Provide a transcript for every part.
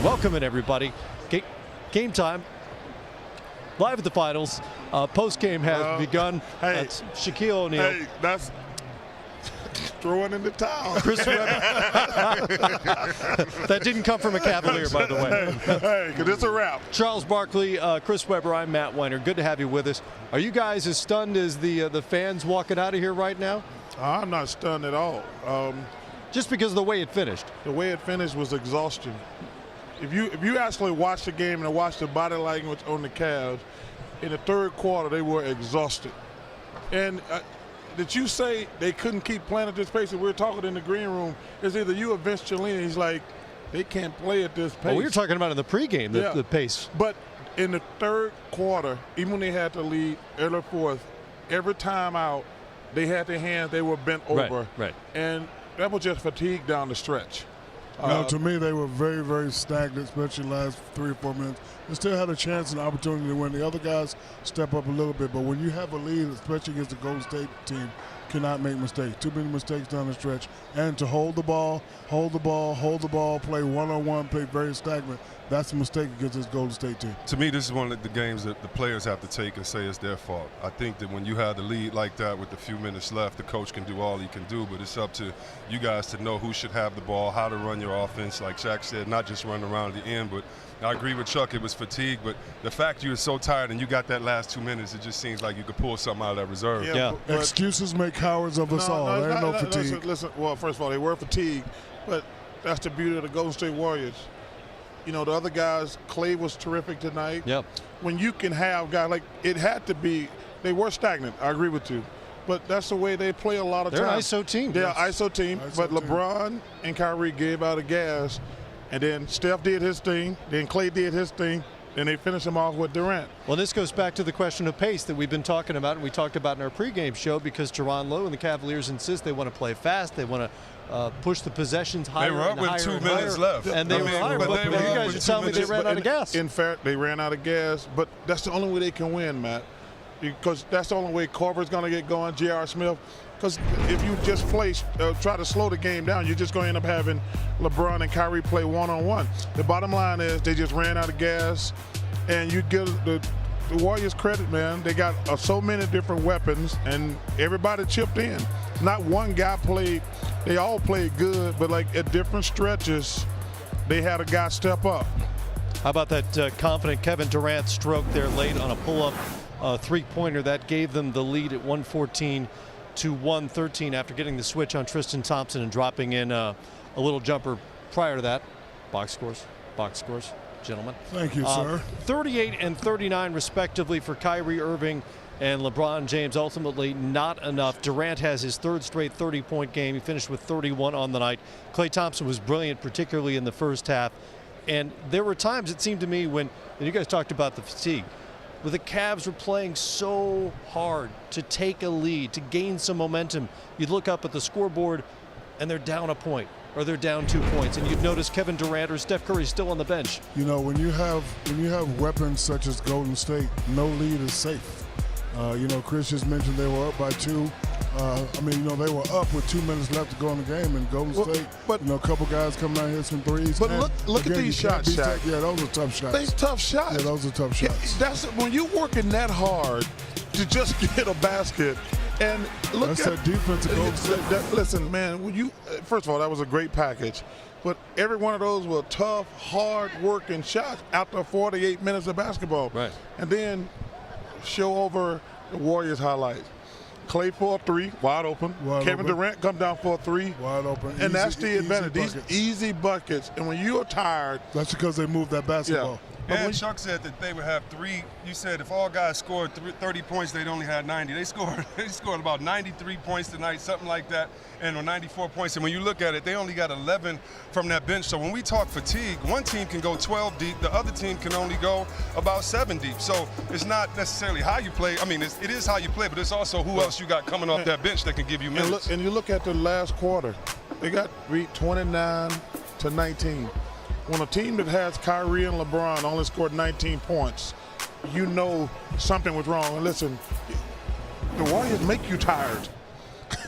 Welcome in, everybody. Game time. Live at the finals. Post game has begun. Hey, that's Shaquille O'Neal. Hey, that's throwing in the towel. Chris Webber. That didn't come from a Cavalier, by the way. Hey, because it's a wrap. Charles Barkley, Chris Webber, I'm Matt Weiner. Good to have you with us. Are you guys as stunned as the fans walking out of here right now? I'm not stunned at all. Just because of the way it finished. The way it finished was exhaustion. If you actually watch the game and watch the body language on the Cavs, in the third quarter they were exhausted. And did you say they couldn't keep playing at this pace? And we were talking in the green room. It's either you or Vince Cellini. He's like, they can't play at this pace. Well, we were talking about in the pregame, the pace. But in the third quarter, even when they had to lead early fourth, every time out, they had their hands, they were bent over. Right. And that was just fatigue down the stretch. To me, they were very, very stagnant, especially the last 3 or 4 minutes. They still had a chance and opportunity to win. The other guys step up a little bit, but when you have a lead, especially against the Golden State team, cannot make mistakes. Too many mistakes down the stretch. And to hold the ball, play one-on-one, play very stagnant, that's a mistake against this Golden State team. To me, this is one of the games that the players have to take and say it's their fault. I think that when you have the lead like that with a few minutes left, the coach can do all he can do, but it's up to you guys to know who should have the ball, how to run your offense, like Shaq said, not just run around the end. But I agree with Chuck, it was fatigue, but the fact you were so tired and you got that last 2 minutes, it just seems like you could pull something out of that reserve. Yeah. But excuses make cowards of us all. There ain't no fatigue. Listen, well, first of all, they were fatigued, but that's the beauty of the Golden State Warriors. You know, the other guys, Clay was terrific tonight. Yep. When you can have guys like, it had to be, they were stagnant, I agree with you. But that's the way they play a lot of They're times. They're an ISO team. They're an ISO team, but LeBron and Kyrie gave out a gas, and then Steph did his thing, then Clay did his thing, and they finished him off with Durant. Well, this goes back to the question of pace that we've been talking about, and we talked about in our pregame show, because Teron Lowe and the Cavaliers insist they want to play fast, they want to push the possessions higher. They were up with 2 minutes left. And they were higher, but you guys are telling me they ran out of gas. In fact, they ran out of gas, but that's the only way they can win, Matt, because that's the only way Corver's going to get going, J.R. Smith. Because if you just try to slow the game down, you're just going to end up having LeBron and Kyrie play one-on-one. The bottom line is they just ran out of gas, and you give the Warriors credit, man. They got so many different weapons, and everybody chipped in. Not one guy played. They all played good, but like at different stretches, they had a guy step up. How about that confident Kevin Durant stroke there late on a pull-up three-pointer that gave them the lead at 114 to 113 after getting the switch on Tristan Thompson and dropping in a little jumper prior to that. Box scores, gentlemen. Thank you, sir. 38 and 39 respectively for Kyrie Irving and LeBron James. Ultimately not enough. Durant has his third straight 30-point game. He finished with 31 on the night. Klay Thompson was brilliant, particularly in the first half. And there were times, it seemed to me, when, and you guys talked about the fatigue, where the Cavs were playing so hard to take a lead, to gain some momentum. You'd look up at the scoreboard and they're down a point or they're down 2 points, and you'd notice Kevin Durant or Steph Curry still on the bench. You know, when you have weapons such as Golden State, no lead is safe. You know, Chris just mentioned they were up by 2. They were up with 2 minutes left to go in the game, and Golden State, a couple guys coming out here some threes. But look at these shots, Shaq. Yeah, those are tough shots. They're tough shots. Yeah, those are tough shots. That's when you're working that hard to just get a basket. And look that's that defense of Golden State. Listen, man, first of all, that was a great package. But every one of those were tough, hard-working shots after 48 minutes of basketball. Right. And then show over the Warriors highlights. Clay for a 3, wide open. Kevin Durant come down for a 3. Wide open. And that's the advantage. These easy buckets. And when you're tired. That's because they moved that basketball. Yeah. And Chuck said that they would have 3. You said if all guys scored 30 points, they'd only had 90. They scored about 93 points tonight, something like that, and or 94 points. And when you look at it, they only got 11 from that bench. So when we talk fatigue, one team can go 12 deep, the other team can only go about 7 deep. So it's not necessarily how you play. I mean, it is how you play, but it's also who else you got coming off that bench that can give you minutes. And you look at the last quarter, they got beat 29 to 19. When a team that has Kyrie and LeBron only scored 19 points, you know something was wrong. And listen, the Warriors make you tired.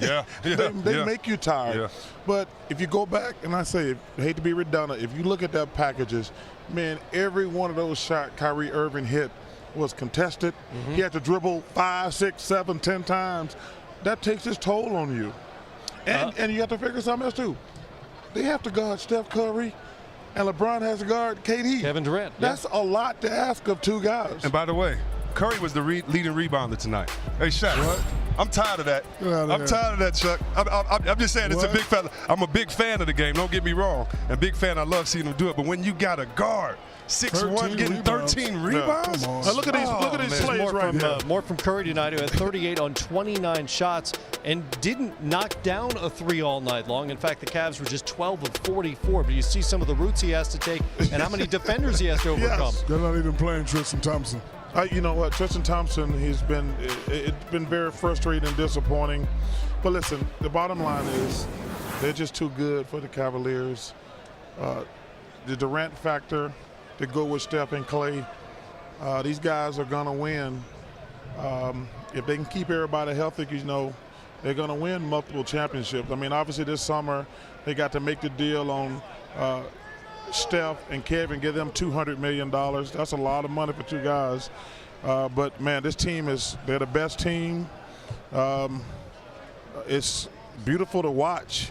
Yeah, they make you tired. Yeah. But if you go back, and I say, I hate to be redundant, if you look at that packages, man, every one of those shots Kyrie Irving hit was contested. He had to dribble 5, 6, 7, 10 times. That takes its toll on you. And you have to figure something else too. They have to guard Steph Curry, and LeBron has to guard KD. Kevin Durant. That's a lot to ask of two guys. And by the way, Curry was the leading rebounder tonight. Hey, Shaq, I'm tired of that. I'm tired of that, Chuck. I'm just saying, it's a big fella. I'm a big fan of the game, don't get me wrong. And big fan, I love seeing him do it. But when you got a guard, 6'1", getting 13 rebounds. Now look at these slaves right now. More from Curry tonight, who had 38 on 29 shots and didn't knock down a three all night long. In fact, the Cavs were just 12 of 44. But you see some of the routes he has to take and how many defenders he has to overcome. They're not even playing Tristan Thompson. You know what, Tristan Thompson, it's been very frustrating and disappointing. But listen, the bottom line is they're just too good for the Cavaliers. The Durant factor to go with Steph and Clay. These guys are going to win. If they can keep everybody healthy, you know, they're going to win multiple championships. I mean, obviously this summer they got to make the deal on Steph and Kevin, give them $200 million. That's a lot of money for two guys. But, man, this team they're the best team. It's beautiful to watch.